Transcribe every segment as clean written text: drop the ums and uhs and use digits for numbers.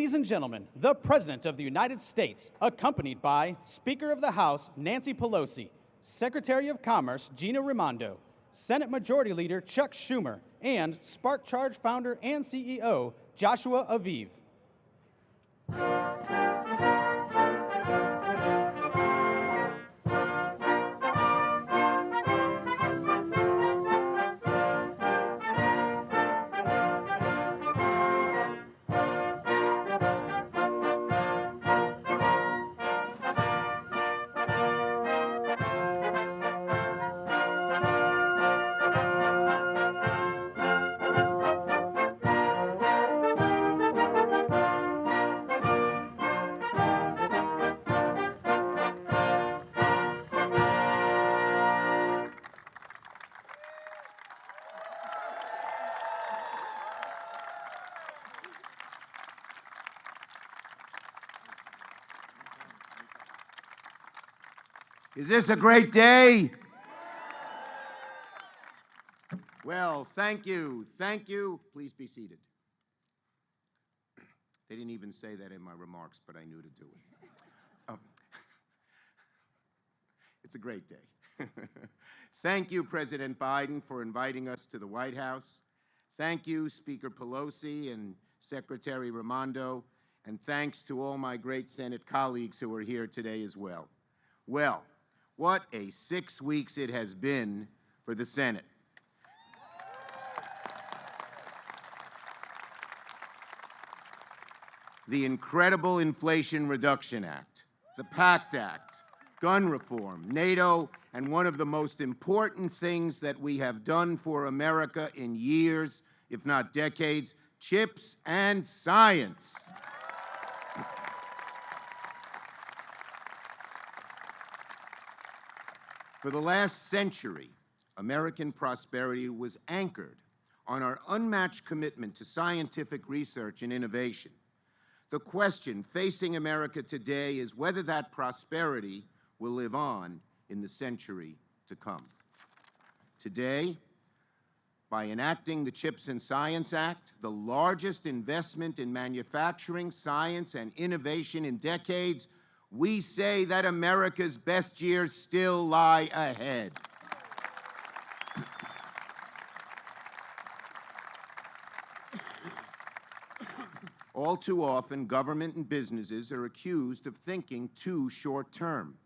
Ladies and gentlemen, the President of the United States, accompanied by Speaker of the House Nancy Pelosi, Secretary of Commerce Gina Raimondo, Senate Majority Leader Chuck Schumer, and Spark Charge founder and CEO Joshua Aviv. Is this a great day? Well, thank you. Thank you. Please be seated. They didn't even say that in my remarks, but I knew to do it. It's a great day. Thank you, President Biden, for inviting us to the White House. Thank you, Speaker Pelosi and Secretary Raimondo, and thanks to all my great Senate colleagues who are here today as well. Well, what a 6 weeks it has been for the Senate. The incredible Inflation Reduction Act, the PACT Act, gun reform, NATO, and one of the most important things that we have done for America in years, if not decades, chips and science. For the last century, American prosperity was anchored on our unmatched commitment to scientific research and innovation. The question facing America today is whether that prosperity will live on in the century to come. Today, by enacting the CHIPS and Science Act, the largest investment in manufacturing, science, and innovation in decades, we say that America's best years still lie ahead. All too often, government and businesses are accused of thinking too short-term.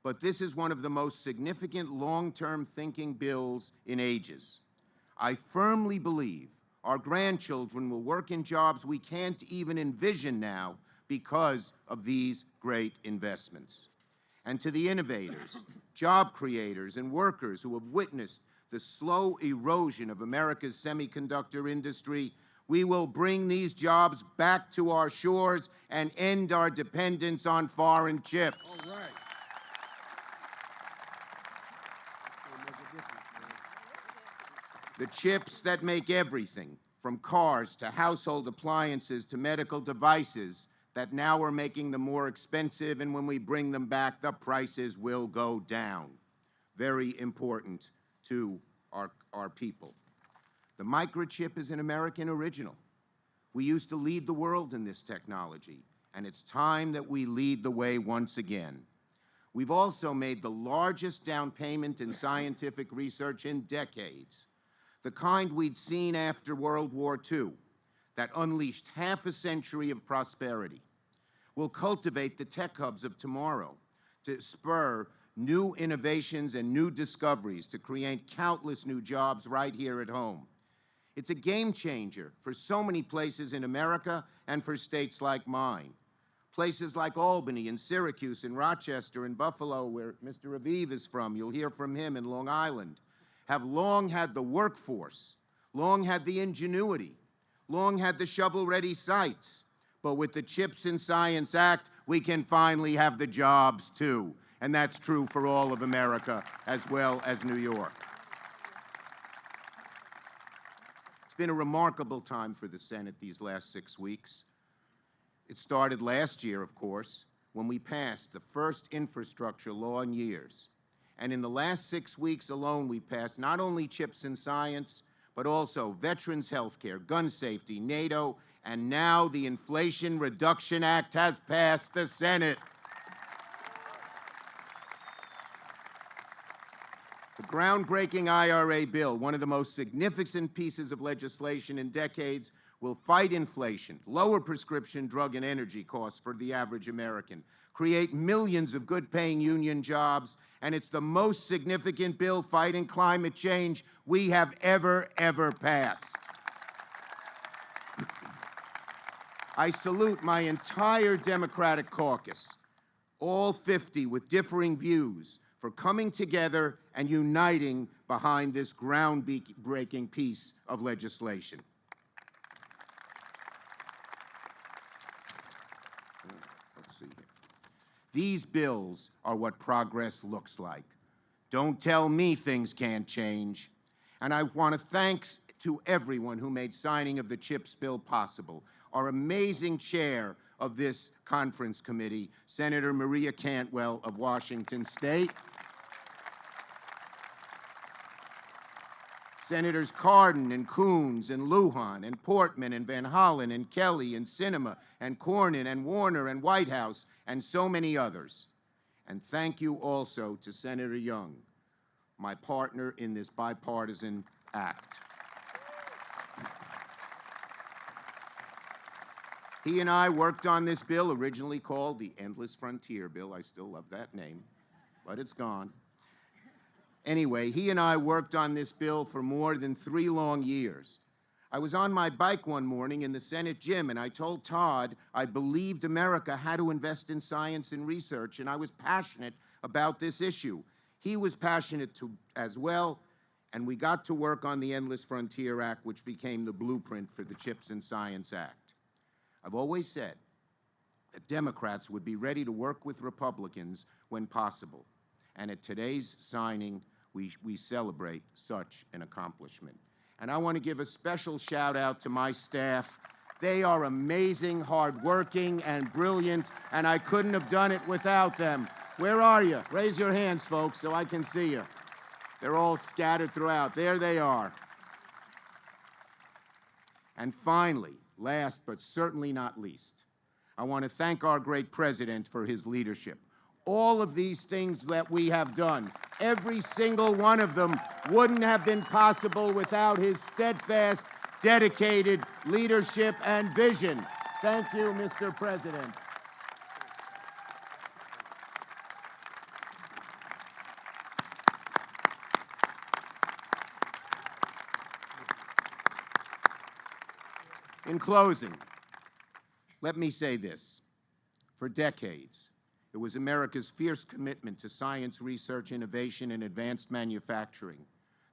But this is one of the most significant long-term thinking bills in ages. I firmly believe our grandchildren will work in jobs we can't even envision now because of these great investments. And to the innovators, job creators, and workers who have witnessed the slow erosion of America's semiconductor industry, we will bring these jobs back to our shores and end our dependence on foreign chips. All right. The chips that make everything, from cars to household appliances to medical devices, that now are making them more expensive, and when we bring them back, the prices will go down. Very important to our people. The microchip is an American original. We used to lead the world in this technology, and it's time that we lead the way once again. We've also made the largest down payment in scientific research in decades, the kind we'd seen after World War II, that unleashed half a century of prosperity. We'll cultivate the tech hubs of tomorrow to spur new innovations and new discoveries to create countless new jobs right here at home. It's a game changer for so many places in America and for states like mine. Places like Albany and Syracuse and Rochester and Buffalo, where Mr. Aviv is from, you'll hear from him, in Long Island, have long had the workforce, long had the ingenuity, long had the shovel-ready sites. But with the CHIPS and Science Act, we can finally have the jobs too. And that's true for all of America as well as New York. It's been a remarkable time for the Senate these last 6 weeks. It started last year, of course, when we passed the first infrastructure law in years. And in the last 6 weeks alone, we passed not only CHIPS and Science, but also veterans health care, gun safety, NATO, And now the Inflation Reduction Act has passed the Senate. The groundbreaking IRA bill, one of the most significant pieces of legislation in decades, will fight inflation, lower prescription drug and energy costs for the average American, create millions of good-paying union jobs, and it's the most significant bill fighting climate change we have ever passed. I salute my entire Democratic caucus, all 50 with differing views, for coming together and uniting behind this groundbreaking piece of legislation. Let's see here. These bills are what progress looks like. Don't tell me things can't change. And I want to thank to everyone who made signing of the CHIPS bill possible. Our amazing chair of this conference committee, Senator Maria Cantwell of Washington State. Senators Cardin and Coons and Lujan and Portman and Van Hollen and Kelly and Sinema and Cornyn and Warner and Whitehouse and so many others. And thank you also to Senator Young, my partner in this bipartisan act. He and I worked on this bill, originally called the Endless Frontier Bill. I still love that name, but it's gone. Anyway, he and I worked on this bill for more than 3 long years. I was on my bike one morning in the Senate gym, and I told Todd I believed America had to invest in science and research, and I was passionate about this issue. He was passionate as well, and we got to work on the Endless Frontier Act, which became the blueprint for the CHIPS and Science Act. I've always said that Democrats would be ready to work with Republicans when possible, and at today's signing, we celebrate such an accomplishment. And I want to give a special shout out to my staff. They are amazing, hardworking, and brilliant, and I couldn't have done it without them. Where are you? Raise your hands, folks, so I can see you. They're all scattered throughout. There they are. And finally, last but certainly not least, I want to thank our great president for his leadership. All of these things that we have done, every single one of them wouldn't have been possible without his steadfast, dedicated leadership and vision. Thank you, Mr. President. In closing, let me say this. For decades, it was America's fierce commitment to science, research, innovation, and advanced manufacturing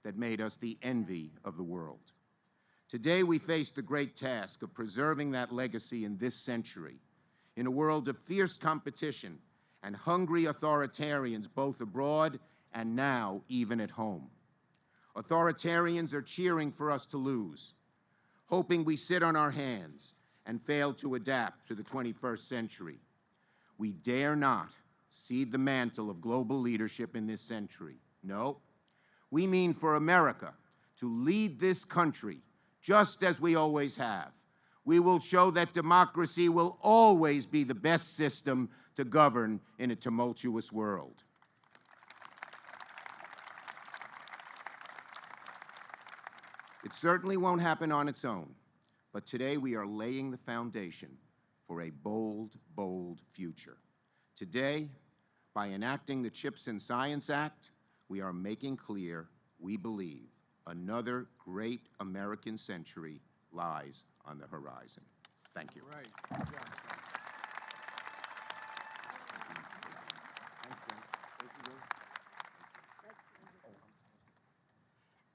that made us the envy of the world. Today, we face the great task of preserving that legacy in this century, in a world of fierce competition and hungry authoritarians both abroad and now even at home. Authoritarians are cheering for us to lose, hoping we sit on our hands and fail to adapt to the 21st century. We dare not cede the mantle of global leadership in this century. No, we mean for America to lead this country just as we always have. We will show that democracy will always be the best system to govern in a tumultuous world. It certainly won't happen on its own, but today we are laying the foundation for a bold, bold future. Today, by enacting the CHIPS and Science Act, we are making clear we believe another great American century lies on the horizon. Thank you. Right.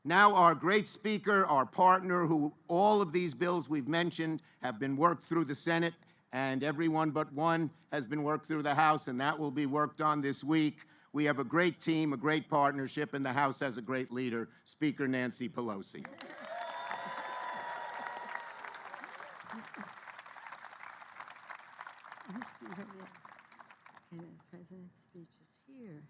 Now our great speaker, our partner, who all of these bills we've mentioned have been worked through the Senate, and everyone but one has been worked through the House, and that will be worked on this week. We have a great team, a great partnership, and the House has a great leader, Speaker Nancy Pelosi. Let me see what it is. Okay, the president's speech is here.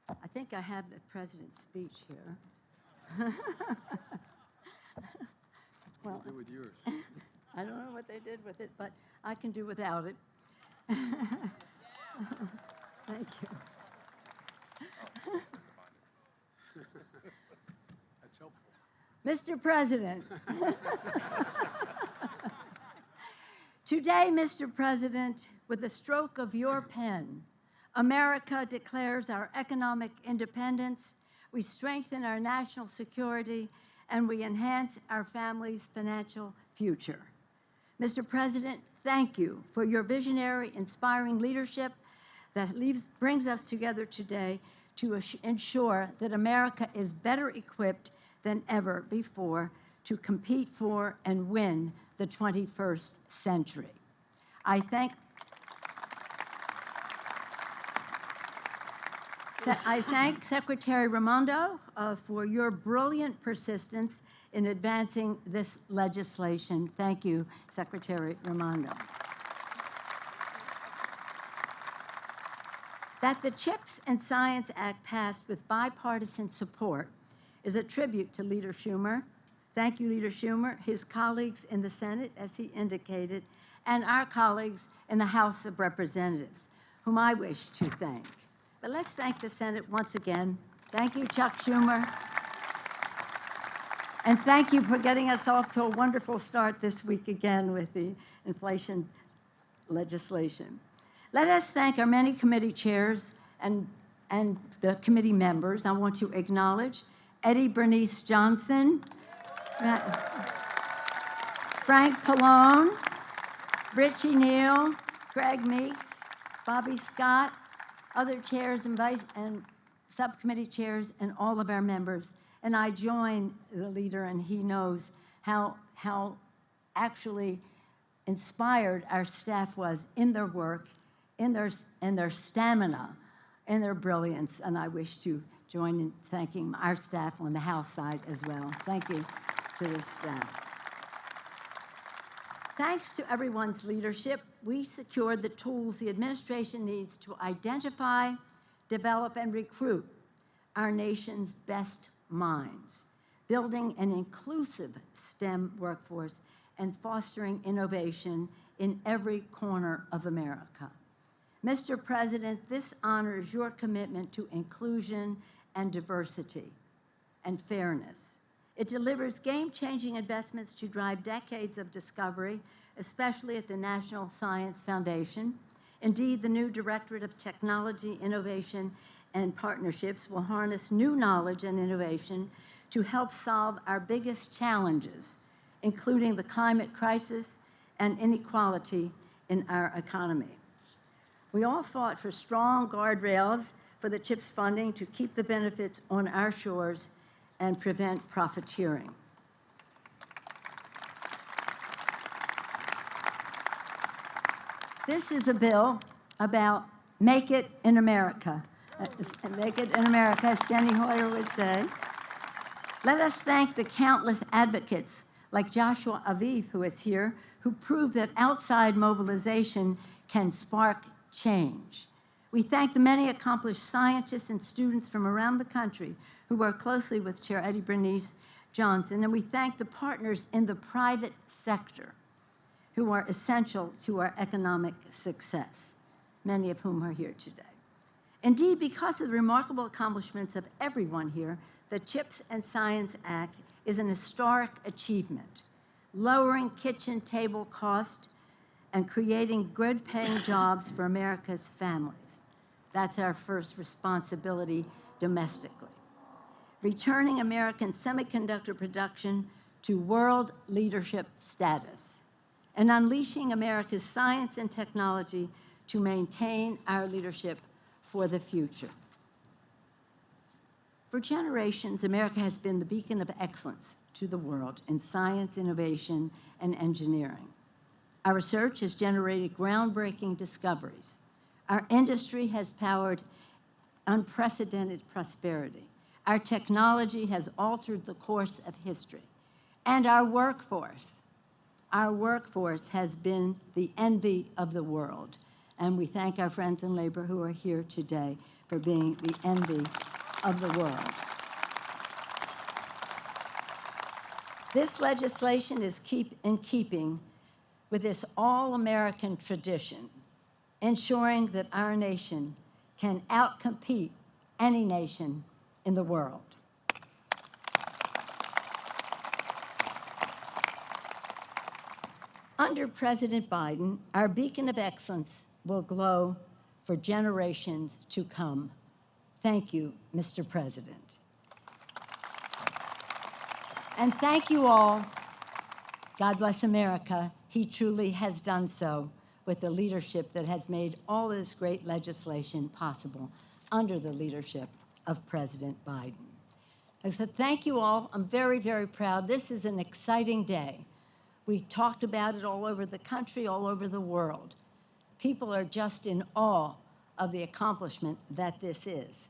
I think I have the president's speech here. Well, Do with yours. I don't know what they did with it, but I can do without it. Thank you. That's helpful. Mr. President. Today, Mr. President, with the stroke of your pen, America declares our economic independence, we strengthen our national security, and we enhance our family's financial future. Mr. President, thank you for your visionary, inspiring leadership that brings us together today to ensure that America is better equipped than ever before to compete for and win the 21st century. I thank Secretary Raimondo for your brilliant persistence in advancing this legislation. Thank you, Secretary Raimondo. That the CHIPS and Science Act passed with bipartisan support is a tribute to Leader Schumer. Thank you, Leader Schumer, his colleagues in the Senate, as he indicated, and our colleagues in the House of Representatives, whom I wish to thank. But let's thank the Senate once again. Thank you, Chuck Schumer. And thank you for getting us off to a wonderful start this week again with the inflation legislation. Let us thank our many committee chairs and the committee members. I want to acknowledge Eddie Bernice Johnson, Frank Pallone, Richie Neal, Craig Meeks, Bobby Scott, other chairs and subcommittee chairs, and all of our members. And I join the leader, and he knows how actually inspired our staff was in their work, in their stamina, in their brilliance. And I wish to join in thanking our staff on the House side as well. Thank you to the staff. Thanks to everyone's leadership, we secured the tools the administration needs to identify, develop, and recruit our nation's best minds, building an inclusive STEM workforce and fostering innovation in every corner of America. Mr. President, this honors your commitment to inclusion and diversity and fairness. It delivers game-changing investments to drive decades of discovery, especially at the National Science Foundation. Indeed, the new Directorate of Technology, Innovation, and Partnerships will harness new knowledge and innovation to help solve our biggest challenges, including the climate crisis and inequality in our economy. We all fought for strong guardrails for the CHIPS funding to keep the benefits on our shores and prevent profiteering. This is a bill about make it in America. Make it in America, as Steny Hoyer would say. Let us thank the countless advocates like Joshua Aviv, who is here, who proved that outside mobilization can spark change. We thank the many accomplished scientists and students from around the country who work closely with Chair Eddie Bernice Johnson, and we thank the partners in the private sector who are essential to our economic success, many of whom are here today. Indeed, because of the remarkable accomplishments of everyone here, the CHIPS and Science Act is an historic achievement, lowering kitchen table cost and creating good-paying jobs for America's families. That's our first responsibility domestically. Returning American semiconductor production to world leadership status, and unleashing America's science and technology to maintain our leadership for the future. For generations, America has been the beacon of excellence to the world in science, innovation, and engineering. Our research has generated groundbreaking discoveries. Our industry has powered unprecedented prosperity. Our technology has altered the course of history. And our workforce has been the envy of the world. And we thank our friends in labor who are here today for being the envy of the world. This legislation is in keeping with this all-American tradition, ensuring that our nation can outcompete any nation in the world. Under President Biden, our beacon of excellence will glow for generations to come. Thank you, Mr. President. And thank you all. God bless America. He truly has done so with the leadership that has made all this great legislation possible under the leadership of President Biden. And so thank you all. I'm very, very proud. This is an exciting day. We talked about it all over the country, all over the world. People are just in awe of the accomplishment that this is,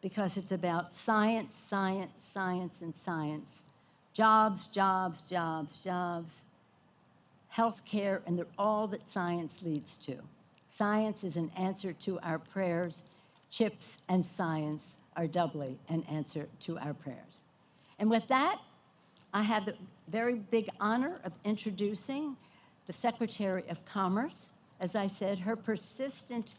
because it's about science, science, science, and science. Jobs, jobs, jobs, jobs. Healthcare, and all that science leads to. Science is an answer to our prayers. Chips and science are doubly an answer to our prayers. And with that, I have the very big honor of introducing the Secretary of Commerce. As I said, her persistent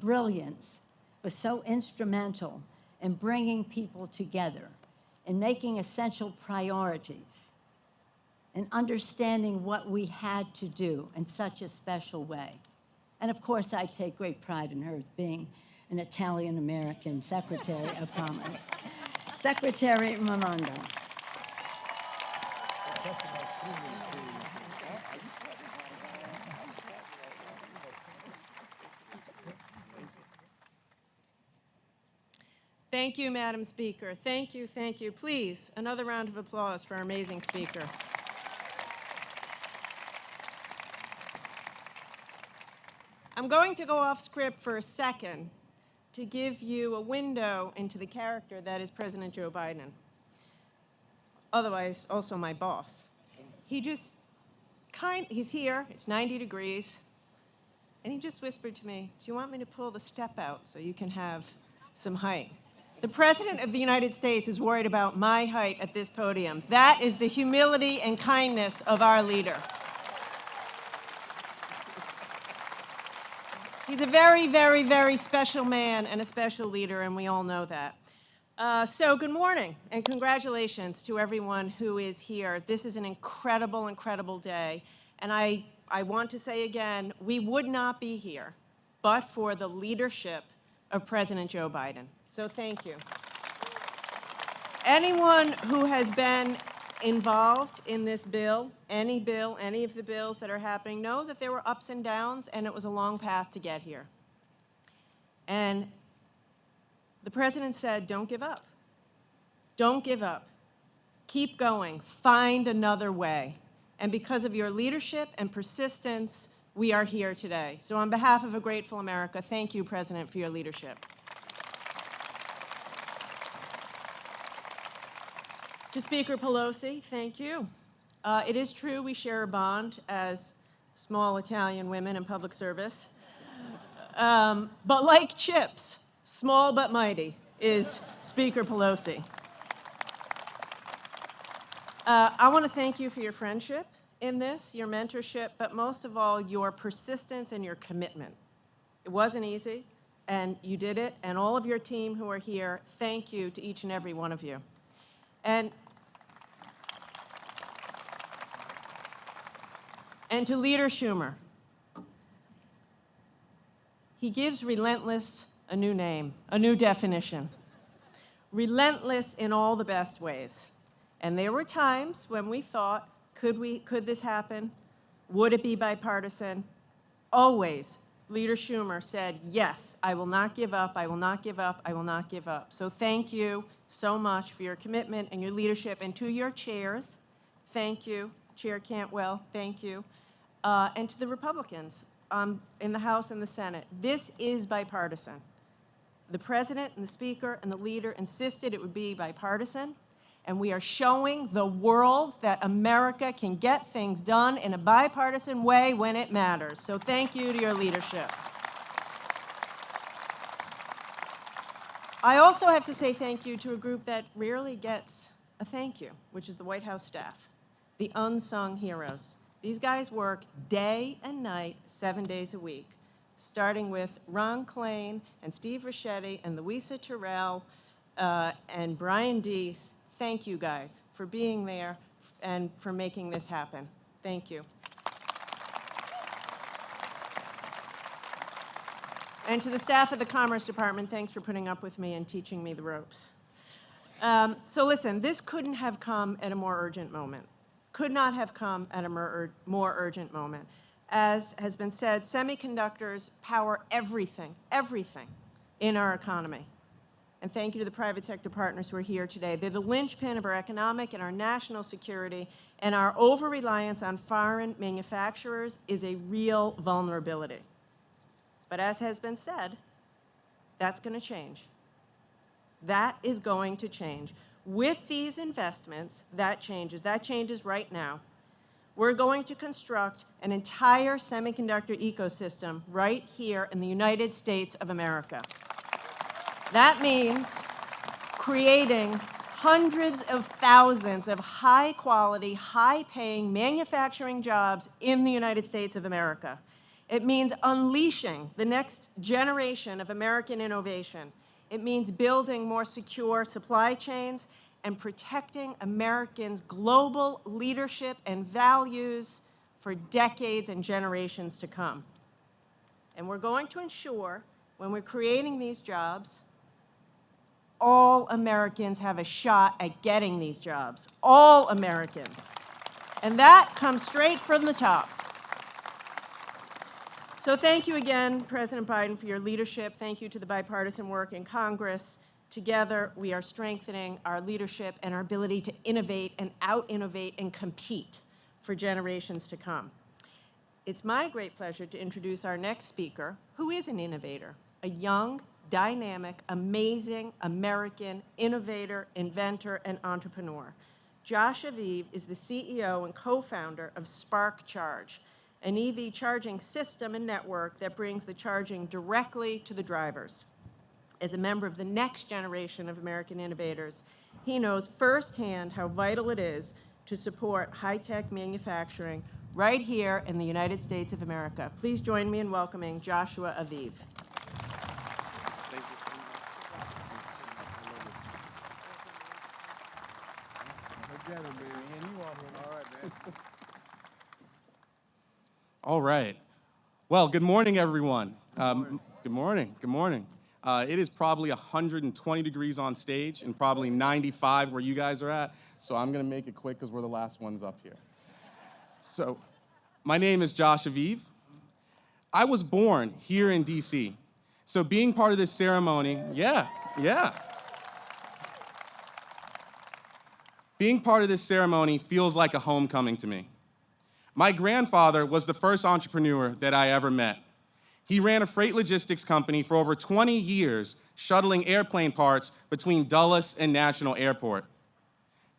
brilliance was so instrumental in bringing people together, in making essential priorities, in understanding what we had to do in such a special way. And of course, I take great pride in her being an Italian-American Secretary of Commerce. Secretary Raimondo. Thank you, Madam Speaker. Thank you, thank you. Please, another round of applause for our amazing speaker. I'm going to go off script for a second to give you a window into the character that is President Joe Biden, otherwise also my boss. He's here, it's 90 degrees, and he just whispered to me, do you want me to pull the step out so you can have some height? The President of the United States is worried about my height at this podium. That is the humility and kindness of our leader. He's a very, very, very special man and a special leader, and we all know that. So good morning, and congratulations to everyone who is here. This is an incredible, incredible day, and I want to say again, we would not be here but for the leadership of President Joe Biden. So thank you. Anyone who has been involved in this bill, any of the bills that are happening, know that there were ups and downs, and it was a long path to get here. And the President said, don't give up. Don't give up. Keep going. Find another way. And because of your leadership and persistence, we are here today. So on behalf of a grateful America, thank you, President, for your leadership. To Speaker Pelosi, thank you. It is true we share a bond as small Italian women in public service. But like chips, small but mighty is Speaker Pelosi. I want to thank you for your friendship in this, your mentorship, but most of all, your persistence and your commitment. It wasn't easy, and you did it, and all of your team who are here, thank you to each and every one of you. And to Leader Schumer, he gives relentless a new name, a new definition. Relentless in all the best ways. And there were times when we thought, could this happen? Would it be bipartisan? Always, Leader Schumer said, yes, I will not give up, I will not give up, I will not give up. So thank you so much for your commitment and your leadership. And to your chairs, thank you. Chair Cantwell, thank you. And to the Republicans in the House and the Senate, this is bipartisan. The President and the Speaker and the leader insisted it would be bipartisan, and we are showing the world that America can get things done in a bipartisan way when it matters. So thank you to your leadership. I also have to say thank you to a group that rarely gets a thank you, which is the White House staff. the unsung heroes. These guys work day and night, 7 days a week, starting with Ron Klain and Steve Ricchetti and Louisa Terrell and Brian Deese. Thank you guys for being there and for making this happen. Thank you. And to the staff of the Commerce Department, thanks for putting up with me and teaching me the ropes. So listen, this couldn't have come at a more urgent moment. Could not have come at a more urgent moment. As has been said, semiconductors power everything, everything in our economy. And thank you to the private sector partners who are here today. They're the linchpin of our economic and our national security, and our over-reliance on foreign manufacturers is a real vulnerability. But as has been said, that's going to change. That is going to change. With these investments, that changes. That changes right now. We're going to construct an entire semiconductor ecosystem right here in the United States of America. That means creating hundreds of thousands of high-quality, high-paying manufacturing jobs in the United States of America. It means unleashing the next generation of American innovation. It means building more secure supply chains and protecting Americans' global leadership and values for decades and generations to come. And we're going to ensure, when we're creating these jobs, all Americans have a shot at getting these jobs. All Americans. And that comes straight from the top. So thank you again, President Biden, for your leadership. Thank you to the bipartisan work in Congress. Together, we are strengthening our leadership and our ability to innovate and out-innovate and compete for generations to come. It's my great pleasure to introduce our next speaker, who is an innovator, a young, dynamic, amazing American innovator, inventor, and entrepreneur. Josh Aviv is the CEO and co-founder of Spark Charge, an EV charging system and network that brings the charging directly to the drivers. As a member of the next generation of American innovators, he knows firsthand how vital it is to support high-tech manufacturing right here in the United States of America. Please join me in welcoming Joshua Aviv. Thank you so much. Forget him, man. All right, man. All right. Well, good morning, everyone. Good morning. Good morning. It is probably 120 degrees on stage and probably 95 where you guys are at. So I'm going to make it quick because we're the last ones up here. So my name is Josh Aviv. I was born here in D.C. So being part of this ceremony, being part of this ceremony feels like a homecoming to me. My grandfather was the first entrepreneur that I ever met. He ran a freight logistics company for over 20 years, shuttling airplane parts between Dulles and National Airport.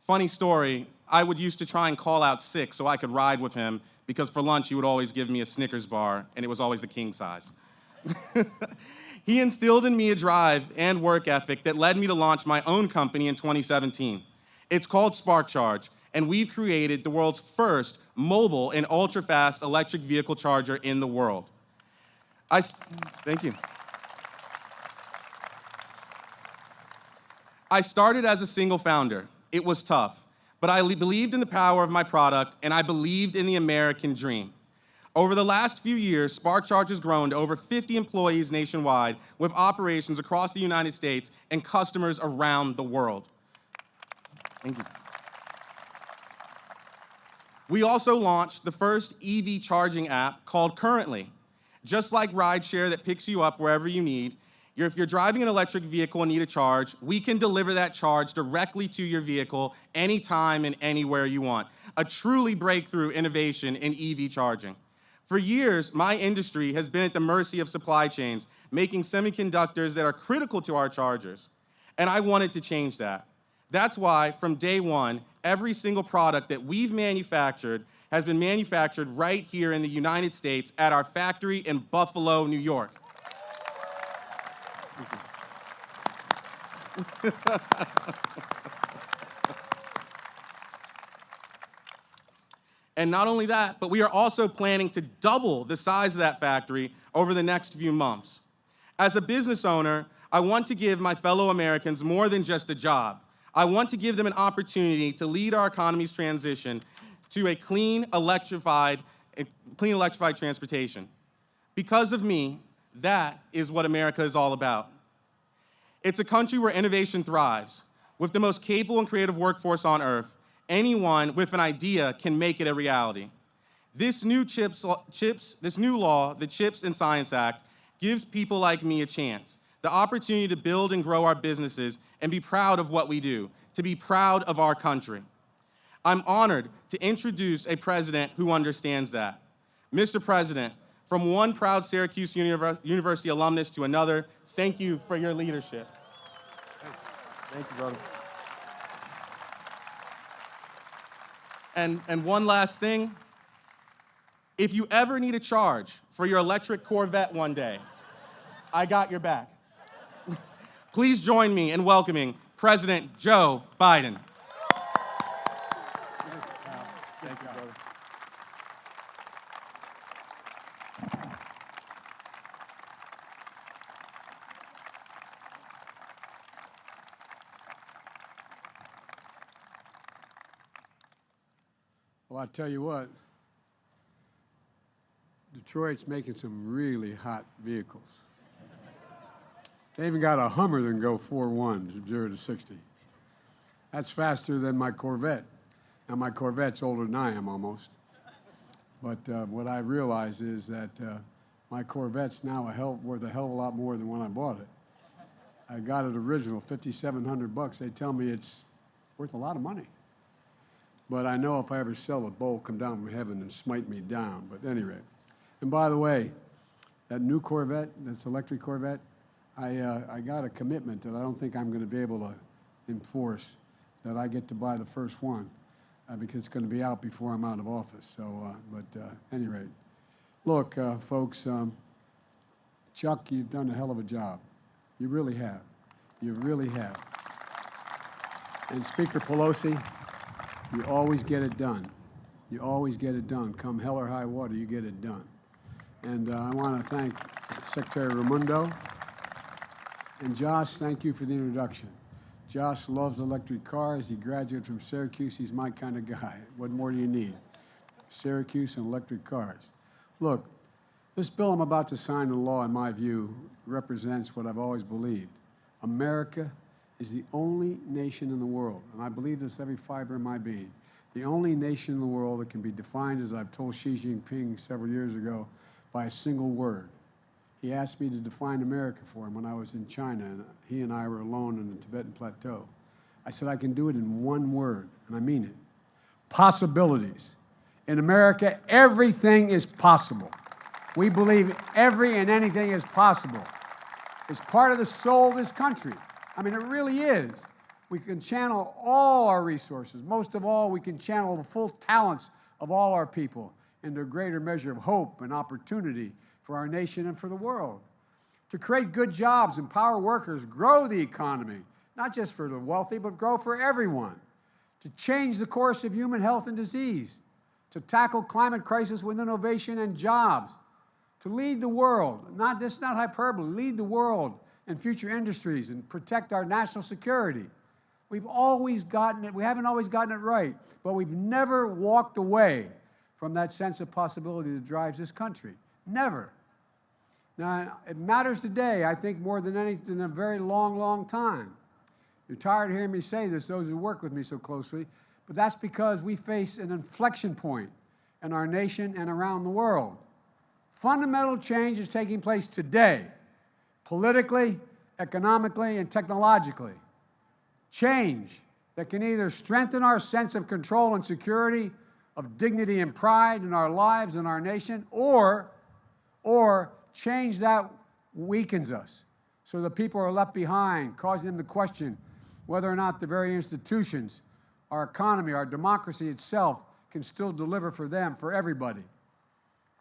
Funny story, I would used to try and call out sick so I could ride with him because for lunch he would always give me a Snickers bar, and it was always the king size. He instilled in me a drive and work ethic that led me to launch my own company in 2017. It's called Spark Charge, and we've created the world's first mobile and ultra-fast electric vehicle charger in the world. Thank you. I started as a single founder. It was tough, but I believed in the power of my product, and I believed in the American dream. Over the last few years, Spark Charge has grown to over 50 employees nationwide with operations across the United States and customers around the world. Thank you. We also launched the first EV charging app called Currently. Just like rideshare that picks you up wherever you need, if you're driving an electric vehicle and need a charge, we can deliver that charge directly to your vehicle anytime and anywhere you want. A truly breakthrough innovation in EV charging. For years, my industry has been at the mercy of supply chains, making semiconductors that are critical to our chargers. And I wanted to change that. That's why, from day one, every single product that we've manufactured has been manufactured right here in the United States at our factory in Buffalo, New York. And not only that, but we are also planning to double the size of that factory over the next few months. As a business owner, I want to give my fellow Americans more than just a job. I want to give them an opportunity to lead our economy's transition to a clean, electrified transportation. Because of me, that is what America is all about. It's a country where innovation thrives. With the most capable and creative workforce on earth, anyone with an idea can make it a reality. This new law, the CHIPS and Science Act, gives people like me a chance, the opportunity to build and grow our businesses and be proud of what we do, to be proud of our country. I'm honored to introduce a president who understands that. Mr. President, from one proud Syracuse University alumnus to another, thank you for your leadership. Thank you, brother. And one last thing, if you ever need a charge for your electric Corvette one day, I got your back. Please join me in welcoming President Joe Biden. Thank you, brother. Well, I tell you what, Detroit's making some really hot vehicles. They even got a Hummer that can go 4.1, 0 to 60. That's faster than my Corvette. Now, my Corvette's older than I am almost. But what I realize is that my Corvette's now worth a hell of a lot more than when I bought it. I got it original, $5,700. They tell me it's worth a lot of money. But I know if I ever sell it, Bo will come down from heaven and smite me down. But anyway, and by the way, that new Corvette, that's electric Corvette, I got a commitment that I don't think I'm going to be able to enforce, that I get to buy the first one because it's going to be out before I'm out of office. So, at any rate, look, folks, Chuck, you've done a hell of a job. You really have. You really have. And Speaker Pelosi, you always get it done. You always get it done. Come hell or high water, you get it done. And I want to thank Secretary Raimondo. And Josh, thank you for the introduction. Josh loves electric cars. He graduated from Syracuse. He's my kind of guy. What more do you need? Syracuse and electric cars. Look, this bill I'm about to sign into law, in my view, represents what I've always believed. America is the only nation in the world, and I believe this every fiber of my being, the only nation in the world that can be defined, as I've told Xi Jinping several years ago, by a single word. He asked me to define America for him when I was in China, and he and I were alone in the Tibetan Plateau. I said, I can do it in one word, and I mean it. Possibilities. In America, everything is possible. We believe every and anything is possible. It's part of the soul of this country. I mean, it really is. We can channel all our resources. Most of all, we can channel the full talents of all our people into a greater measure of hope and opportunity for our nation and for the world. To create good jobs, empower workers, grow the economy, not just for the wealthy, but grow for everyone. To change the course of human health and disease. To tackle climate crisis with innovation and jobs. To lead the world, this is not hyperbole, lead the world in future industries and protect our national security. We've always gotten it, we haven't always gotten it right, but we've never walked away from that sense of possibility that drives this country. Never. Now, it matters today, I think, more than anything in a very long, long time. You're tired of hearing me say this, those who work with me so closely, but that's because we face an inflection point in our nation and around the world. Fundamental change is taking place today, politically, economically, and technologically. Change that can either strengthen our sense of control and security, of dignity and pride in our lives and our nation, or change that weakens us so that people are left behind, causing them to question whether or not the very institutions, our economy, our democracy itself can still deliver for them, for everybody.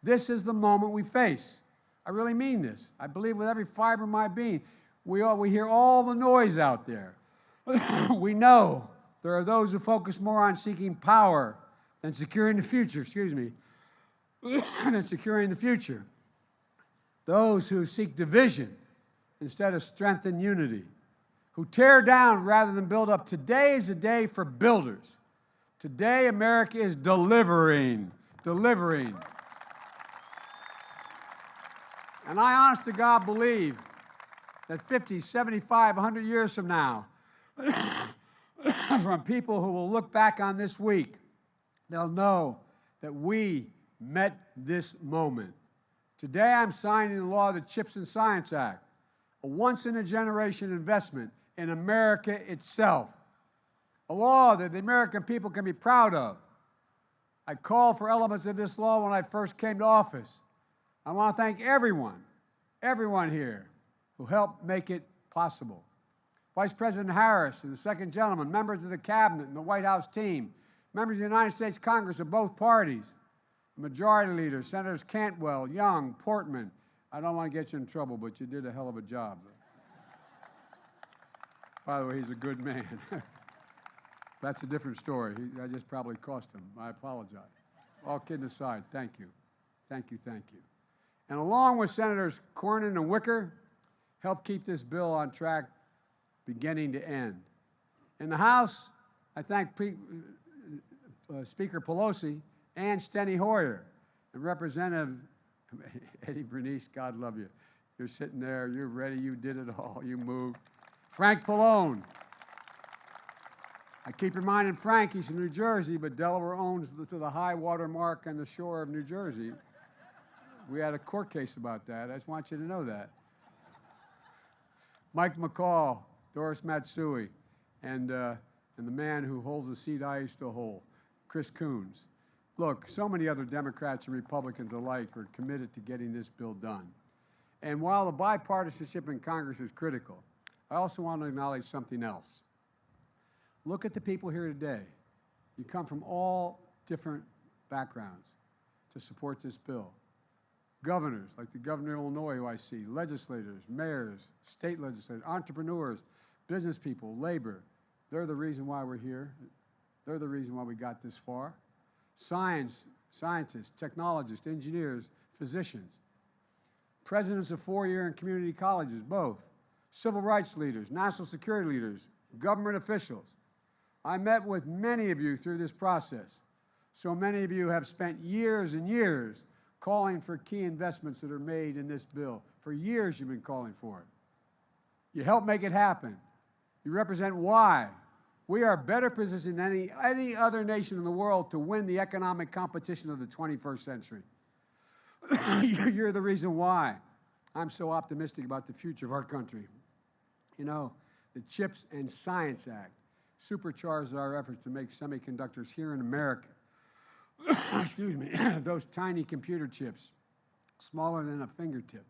This is the moment we face. I really mean this. I believe with every fiber of my being. We hear all the noise out there. We know there are those who focus more on seeking power than securing the future, than securing the future. Those who seek division instead of strength and unity, who tear down rather than build up. Today is a day for builders. Today, America is delivering. And I honest to God believe that 50, 75, 100 years from now, from people who will look back on this week, they'll know that we met this moment. Today, I'm signing the law of the CHIPS and Science Act, a once-in-a-generation investment in America itself, a law that the American people can be proud of. I called for elements of this law when I first came to office. I want to thank everyone here who helped make it possible. Vice President Harris and the second gentleman, members of the Cabinet and the White House team, members of the United States Congress of both parties, Majority Leaders, Senators Cantwell, Young, Portman. I don't want to get you in trouble, but you did a hell of a job. By the way, he's a good man. That's a different story. I just probably cost him. I apologize. All kidding aside, thank you. Thank you. And along with Senators Cornyn and Wicker, helped keep this bill on track beginning to end. In the House, I thank Speaker Pelosi and Steny Hoyer and Representative Eddie Bernice, God love you. You're sitting there, you're ready, you did it all, you moved. Frank Pallone. I keep reminding Frank he's from New Jersey, but Delaware owns to the high water mark on the shore of New Jersey. We had a court case about that. I just want you to know that. Mike McCall, Doris Matsui, and the man who holds the seat I used to hold, Chris Coons. Look, so many other Democrats and Republicans alike are committed to getting this bill done. And while the bipartisanship in Congress is critical, I also want to acknowledge something else. Look at the people here today. You come from all different backgrounds to support this bill. Governors, like the governor of Illinois who I see, legislators, mayors, state legislators, entrepreneurs, business people, labor. They're the reason why we're here. They're the reason why we got this far. Scientists, technologists, engineers, physicians. Presidents of four-year and community colleges, both. Civil rights leaders, national security leaders, government officials. I met with many of you through this process. So many of you have spent years and years calling for key investments that are made in this bill. For years you've been calling for it. You helped make it happen. You represent why we are better positioned than any other nation in the world to win the economic competition of the 21st century. You're the reason why I'm so optimistic about the future of our country. You know, the CHIPS and Science Act supercharged our efforts to make semiconductors here in America. Excuse me, those tiny computer chips, smaller than a fingertip,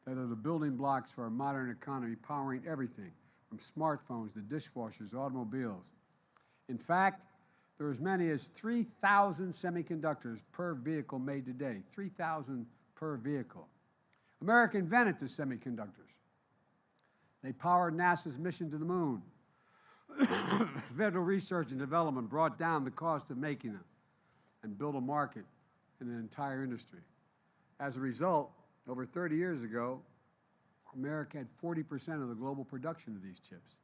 that are the building blocks for our modern economy, powering everything, from smartphones to dishwashers, automobiles. In fact, there are as many as 3,000 semiconductors per vehicle made today, 3,000 per vehicle. America invented the semiconductors. They powered NASA's mission to the moon. Federal research and development brought down the cost of making them and built a market and an entire industry. As a result, over 30 years ago, America had 40% of the global production of these chips.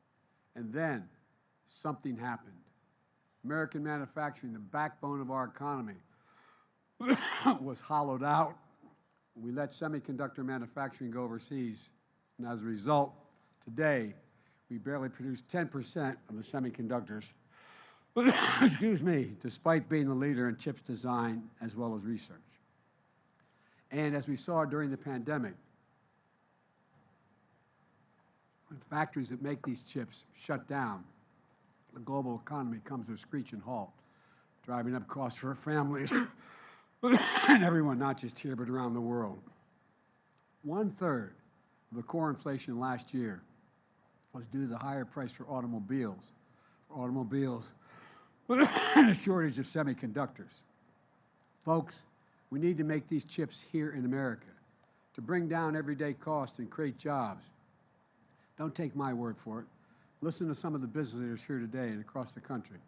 And then something happened. American manufacturing, the backbone of our economy, was hollowed out. We let semiconductor manufacturing go overseas. And as a result, today, we barely produce 10% of the semiconductors, excuse me, despite being the leader in chips design as well as research. And as we saw during the pandemic, when factories that make these chips shut down, the global economy comes to a screeching halt, driving up costs for our families and everyone, not just here, but around the world. 1/3 of the core inflation last year was due to the higher price for automobiles and a shortage of semiconductors. Folks, we need to make these chips here in America to bring down everyday costs and create jobs. Don't take my word for it. Listen to some of the business leaders here today and across the country.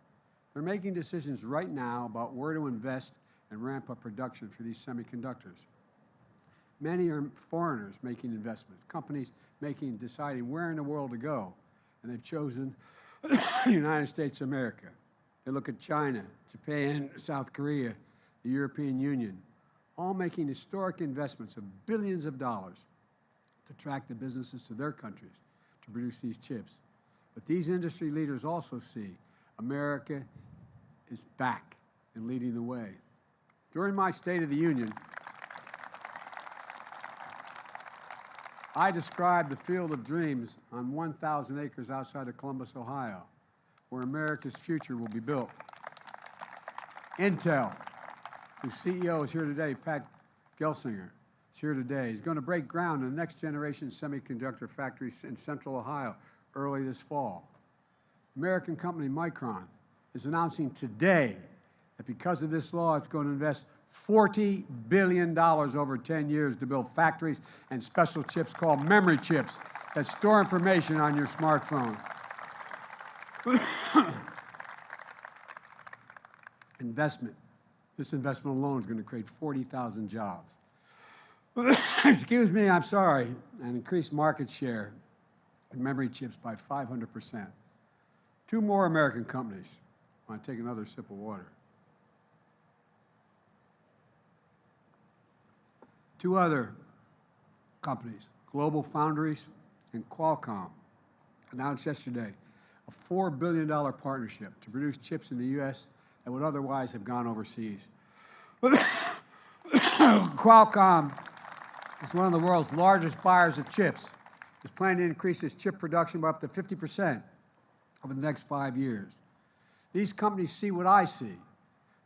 They're making decisions right now about where to invest and ramp up production for these semiconductors. Many are foreigners making investments, companies deciding where in the world to go, and they've chosen the United States of America. They look at China, Japan, South Korea, the European Union, all making historic investments of billions of dollars to attract the businesses to their countries to produce these chips. But these industry leaders also see America is back and leading the way. During my State of the Union, I described the field of dreams on 1,000 acres outside of Columbus, Ohio, where America's future will be built. Intel, whose CEO is here today, Pat Gelsinger, is here today. He's going to break ground in the next generation semiconductor factories in Central Ohio early this fall. American company Micron is announcing today that because of this law, it's going to invest $40 billion over 10 years to build factories and special chips called memory chips that store information on your smartphone. Investment. This investment alone is going to create 40,000 jobs. Excuse me, I'm sorry, and increase market share in memory chips by 500%. Two more American companies. I want to take another sip of water. Two other companies, Global Foundries and Qualcomm, announced yesterday a $4 billion partnership to produce chips in the U.S. that would otherwise have gone overseas. Qualcomm is one of the world's largest buyers of chips. It's planning to increase its chip production by up to 50% over the next 5 years. These companies see what I see,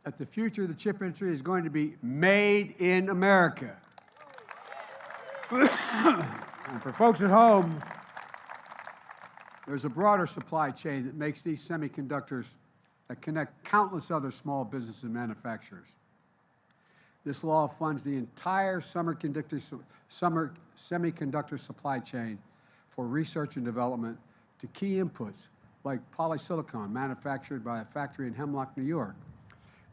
that the future of the chip industry is going to be made in America. And for folks at home, there's a broader supply chain that makes these semiconductors that connect countless other small businesses and manufacturers. This law funds the entire semiconductor supply chain for research and development to key inputs like polysilicon manufactured by a factory in Hemlock, New York.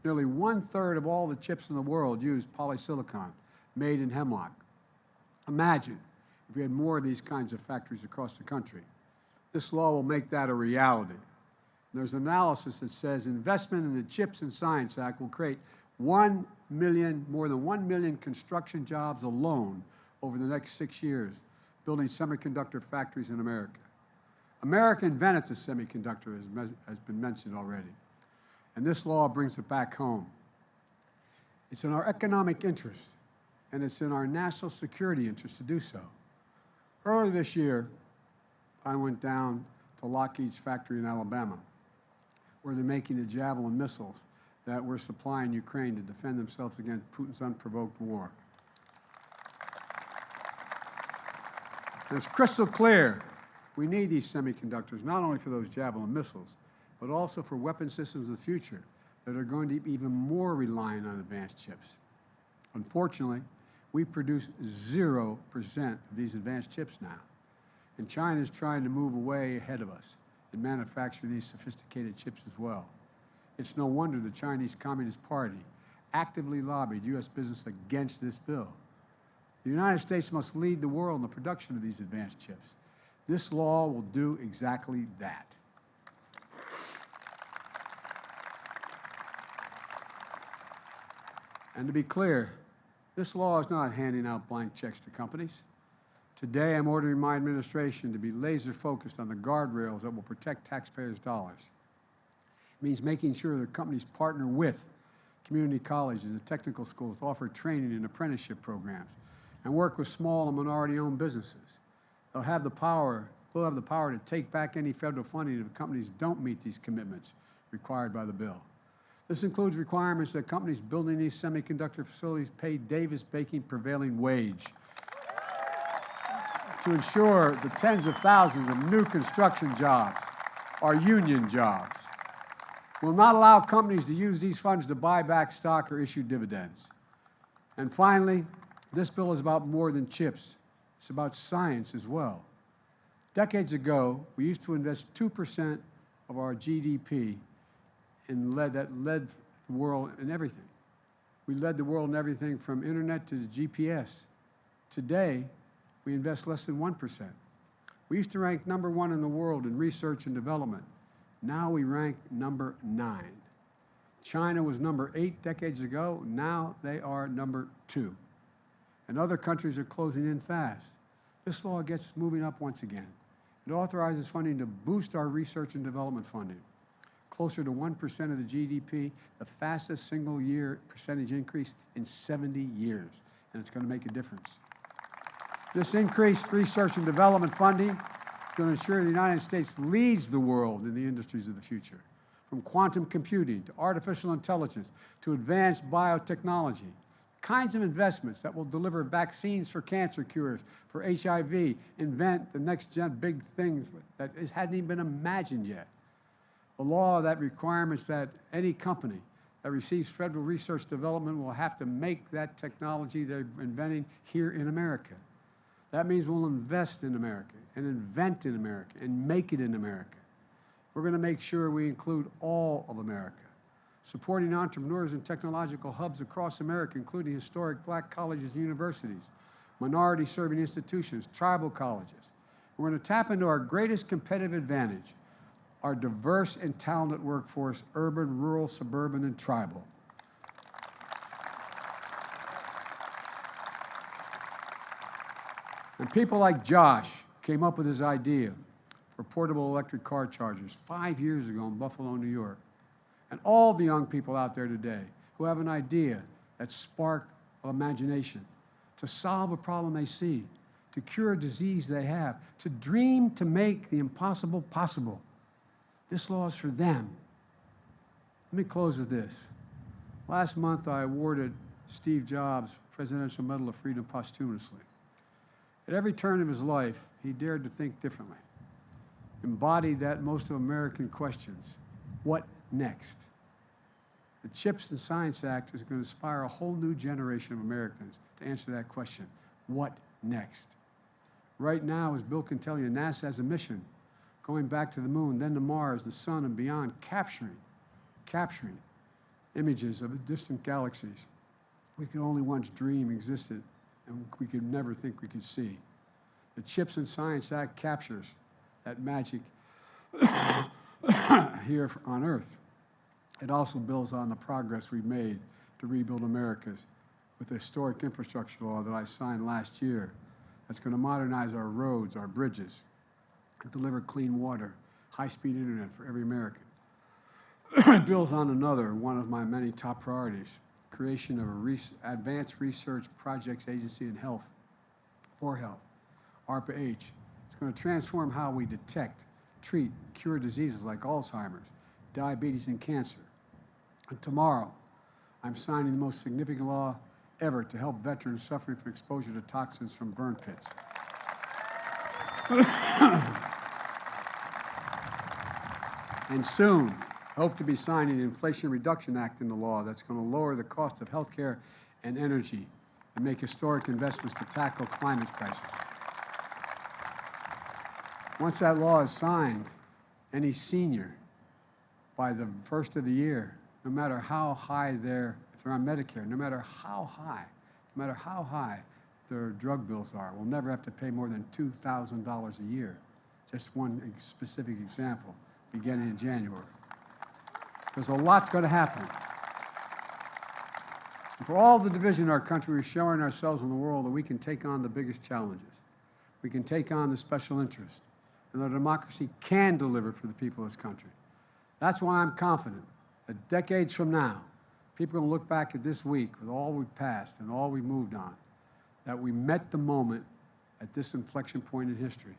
Nearly 1/3 of all the chips in the world use polysilicon made in Hemlock. Imagine if we had more of these kinds of factories across the country. This law will make that a reality. There's analysis that says investment in the CHIPS and Science Act will create more than 1 million construction jobs alone over the next 6 years, building semiconductor factories in America. America invented the semiconductor, has been mentioned already, and this law brings it back home. It's in our economic interest, and it's in our national security interest to do so. Earlier this year, I went down to Lockheed's factory in Alabama, where they're making the Javelin missiles that we're supplying Ukraine to defend themselves against Putin's unprovoked war. And it's crystal clear we need these semiconductors, not only for those Javelin missiles, but also for weapon systems of the future that are going to be even more reliant on advanced chips. Unfortunately, we produce 0% of these advanced chips now. And China is trying to move away ahead of us and manufacture these sophisticated chips as well. It's no wonder the Chinese Communist Party actively lobbied U.S. business against this bill. The United States must lead the world in the production of these advanced chips. This law will do exactly that. And to be clear, this law is not handing out blank checks to companies. Today, I'm ordering my administration to be laser focused on the guardrails that will protect taxpayers' dollars. It means making sure that companies partner with community colleges and technical schools to offer training and apprenticeship programs and work with small and minority-owned businesses. They'll have the power to take back any federal funding if companies don't meet these commitments required by the bill. This includes requirements that companies building these semiconductor facilities pay Davis-Bacon prevailing wage to ensure the tens of thousands of new construction jobs are union jobs. We'll not allow companies to use these funds to buy back stock or issue dividends. And finally, this bill is about more than chips. It's about science as well. Decades ago, we used to invest 2% of our GDP and led the world in everything. We led the world in everything from internet to the GPS. Today, we invest less than 1%. We used to rank #1 in the world in research and development. Now we rank #9. China was #8 decades ago. Now they are #2. And other countries are closing in fast. This law gets moving up once again. It authorizes funding to boost our research and development funding, closer to 1% of the GDP, the fastest single-year percentage increase in 70 years, and it's going to make a difference. This increased research and development funding is going to ensure the United States leads the world in the industries of the future, from quantum computing to artificial intelligence to advanced biotechnology, kinds of investments that will deliver vaccines for cancer cures, for HIV, invent the next gen big things that hadn't even been imagined yet. A law that requirements that any company that receives federal research development will have to make that technology they're inventing here in America. That means we'll invest in America and invent in America and make it in America. We're going to make sure we include all of America, supporting entrepreneurs and technological hubs across America, including historic black colleges and universities, minority-serving institutions, tribal colleges. We're going to tap into our greatest competitive advantage, our diverse and talented workforce, urban, rural, suburban, and tribal. And people like Josh came up with this idea for portable electric car chargers 5 years ago in Buffalo, New York. And all the young people out there today who have an idea that spark of imagination to solve a problem they see, to cure a disease they have, to dream to make the impossible possible. This law is for them. Let me close with this. Last month, I awarded Steve Jobs Presidential Medal of Freedom posthumously. At every turn of his life, he dared to think differently, embodied that most of American questions. What next? The CHIPS and Science Act is going to inspire a whole new generation of Americans to answer that question. What next? Right now, as Bill can tell you, NASA has a mission going back to the moon, then to Mars, the sun, and beyond, capturing images of distant galaxies we could only once dream existed and we could never think we could see. The CHIPS and Science Act captures that magic here on Earth. It also builds on the progress we've made to rebuild America's with the historic infrastructure law that I signed last year that's going to modernize our roads, our bridges, and deliver clean water, high-speed internet for every American. It builds on another, one of my many top priorities, creation of an advanced research projects agency in health, for health, ARPA-H. It's going to transform how we detect, treat, cure diseases like Alzheimer's, diabetes, and cancer. And tomorrow, I'm signing the most significant law ever to help veterans suffering from exposure to toxins from burn pits. And soon, hope to be signing the Inflation Reduction Act into law that's going to lower the cost of health care and energy and make historic investments to tackle climate crisis. Once that law is signed, any senior by the first of the year, no matter how high if they're on Medicare, no matter how high their drug bills are, will never have to pay more than $2,000 a year. Just one specific example, beginning in January. There's a lot going to happen. And for all the division in our country, we're showing ourselves in the world that we can take on the biggest challenges. We can take on the special interest. And our democracy can deliver for the people of this country. That's why I'm confident that decades from now, people are going to look back at this week with all we've passed and all we've moved on, that we met the moment at this inflection point in history.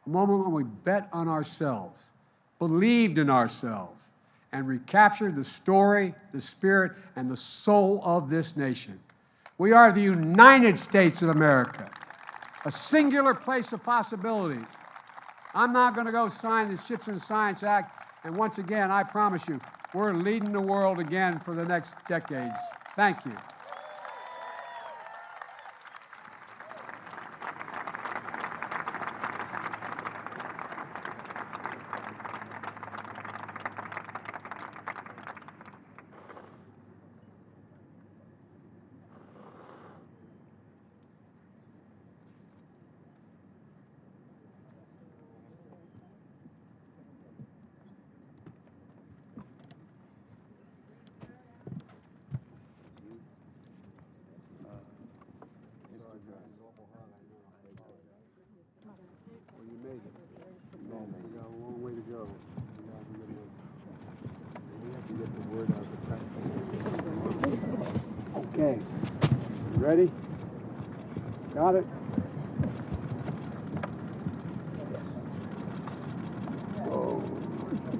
A moment when we bet on ourselves, believed in ourselves, and recaptured the story, the spirit, and the soul of this nation. We are the United States of America, a singular place of possibilities. I'm not going to go sign the CHIPS and Science Act, and once again, I promise you, we're leading the world again for the next decades. Thank you. Ready? Got it?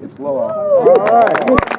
It's low. All right.